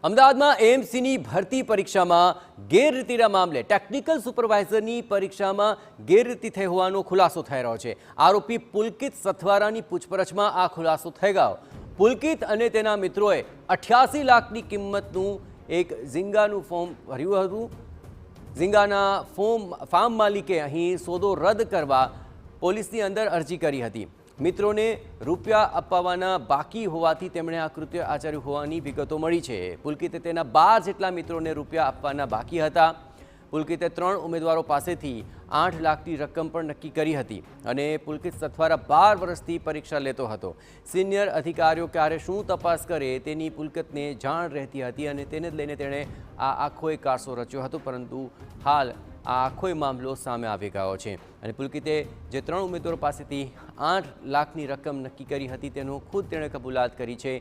અમદાવાદમાં એએમસીની ભરતી પરીક્ષામાં ગેરરીતિના મામલે ટેકનિકલ સુપરવાઇઝરની પરીક્ષામાં ગેરરીતિ થઈ હોવાનો ખુલાસો થઈ રહ્યો છે। આરોપી પુલકિત સથવારાની પૂછપરછમાં આ ખુલાસો થઈ ગયો। પુલકિત અને તેના મિત્રોએ 88 લાખની કિંમતનું એક ઝીંગાનું ફોર્મ ભર્યું હતું। ઝીંગાના ફાર્મ માલિકે અહીં સોદો રદ કરવા પોલીસની અંદર અરજી કરી હતી। મિત્રોને રૂપિયા અપાવવાના બાકી હોવાથી તેમણે આ કૃત્ય આચર્યું હોવાની વિગતો મળી છે। પુલકિતે તેના 12 જેટલા મિત્રોને રૂપિયા આપવાના બાકી હતા। પુલકિતે 3 ઉમેદવારો પાસેથી 8 લાખની રકમ પણ નક્કી કરી હતી અને પુલકિત સથવારા 12 વર્ષથી પરીક્ષા લેતો હતો। સિનિયર અધિકારીઓ ક્યારે શું તપાસ કરે તેની પુલકિતને જાણ રહેતી હતી અને તેને જ લઈને તેણે આ આખો કારસો રચ્યો હતો, પરંતુ હાલ આ આખો મામલો સામે આવી ગયો છે અને પુલકિતે જે 3 ઉમેદવારો પાસેથી 8 લાખની રકમ નક્કી કરી હતી તેનો ખુદ તેણે કબૂલાત કરી છે।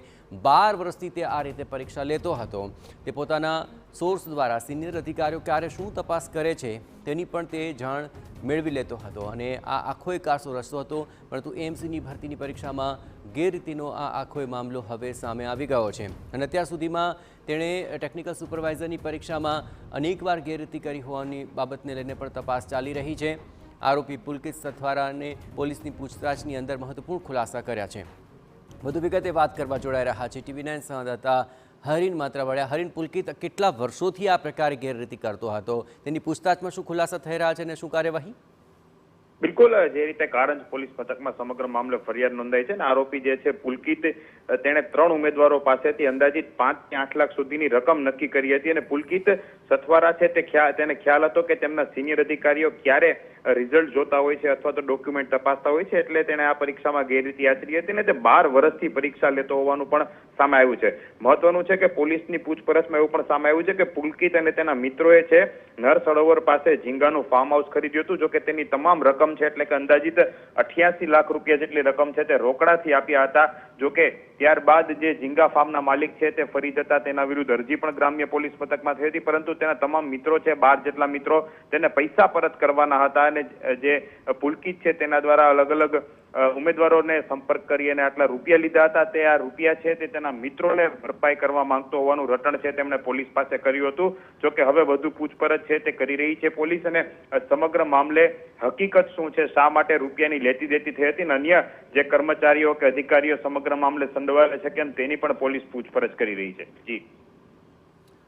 12 વર્ષથી તે આ રીતે પરીક્ષા લેતો હતો। તે પોતાના સોર્સ દ્વારા સિનિયર અધિકારીઓ ક્યારે શું તપાસ કરે છે તેની પણ તે જાણ મેળવી લેતો હતો અને આ આખો કારસો રચતો હતો, પરંતુ એએમસીની ભરતીની પરીક્ષામાં ગેરરીતિનો આ આખો મામલો હવે સામે આવી ગયો છે અને અત્યાર સુધીમાં તેણે ટેકનિકલ સુપરવાઇઝરની પરીક્ષામાં અનેકવાર ગેરરીતિ કરી હોવાની બાબતને લઈને પણ તપાસ ચાલી રહી છે। આરોપી પુલકિત સથવારાને પોલીસની પૂછતાછની અંદર મહત્વપૂર્ણ ખુલાસા કર્યા છે। વધુ વિગતે વાત કરવા જોડાઈ રહ્યા છે TV9 સંવાદદાતા હરીન માત્રાવાળા। હરીન, પુલકિત કેટલા વર્ષોથી આ પ્રકારે ગેરરીતિ કરતો હતો, તેની પૂછતાછમાં શું ખુલાસા થઈ રહ્યા છે અને શું કાર્યવાહી? બિલકુલ, જે રીતે કારંજ પોલીસ મથકમાં સમગ્ર મામલે ફરિયાદ નોંધાઈ છે ને આરોપી જે છે પુલકિત તેણે 3 ઉમેદવારો પાસેથી અંદાજિત 5 થી 8 લાખ સુધીની રકમ નક્કી કરી હતી અને પુલકિત સથવારા છે તેને ખ્યાલ હતો કે તેમના સિનિયર અધિકારીઓ ક્યારે રિઝલ્ટ જોતા હોય છે અથવા તો ડોક્યુમેન્ટ તપાસતા હોય છે, એટલે તેણે આ પરીક્ષામાં ગેરરીતિ આચરી હતી અને તે 12 વર્ષથી પરીક્ષા લેતો હોવાનું પણ સામે આવ્યું છે। મહત્વનું છે કે પોલીસની પૂછપરછમાં એવું પણ સામે આવ્યું છે કે પુલકિત અને તેના મિત્રોએ છે નર સરોવર પાસે ઝીંગાનું ફાર્મ હાઉસ ખરીદ્યું હતું। જો કે તેની તમામ રકમ છે એટલે કે અંદાજિત 88 લાખ રૂપિયા જેટલી રકમ છે તે રોકડાથી આપ્યા હતા। જો કે ત્યારબાદ જે ઝીંગા ફાર્મના માલિક છે તે ફરી જતા તેના વિરુદ્ધ અરજી પણ ગ્રામ્ય પોલીસ મથકમાં થઈ હતી, પરંતુ તેના તમામ મિત્રો છે 12 જેટલા મિત્રો તેને પૈસા પરત કરવાના હતા અને જે પુલકિત છે તેના દ્વારા અલગ અલગ ઉમેદવારોને સંપર્ક કરી અને આટલા રૂપિયા લીધા હતા। તે આ રૂપિયા છે તે તેના મિત્રોને ભરપાઈ કરવા માંગતો હોવાનું રટણ છે તેમણે પોલીસ પાસે કર્યું હતું। જો કે હવે વધુ પૂછપરછ છે તે કરી રહી છે પોલીસ અને સમગ્ર મામલે હકીકત શું છે, શા માટે રૂપિયાની લેતી દેતી થઈ હતી અને અન્ય જે કર્મચારીઓ કે અધિકારીઓ સમગ્ર મામલે સંડોવાયેલા છે કેમ તેની પણ પોલીસ પૂછપરછ કરી રહી છે। જી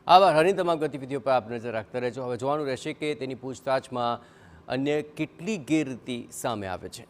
આભાર હરીન, તમામ ગતિવિધિઓ પર આપ નજર રાખતા રહેજો। હવે જોવાનું રહેશે કે તેની પૂછતાછમાં અન્ય કેટલી ગેરરીતિ સામે આવે છે।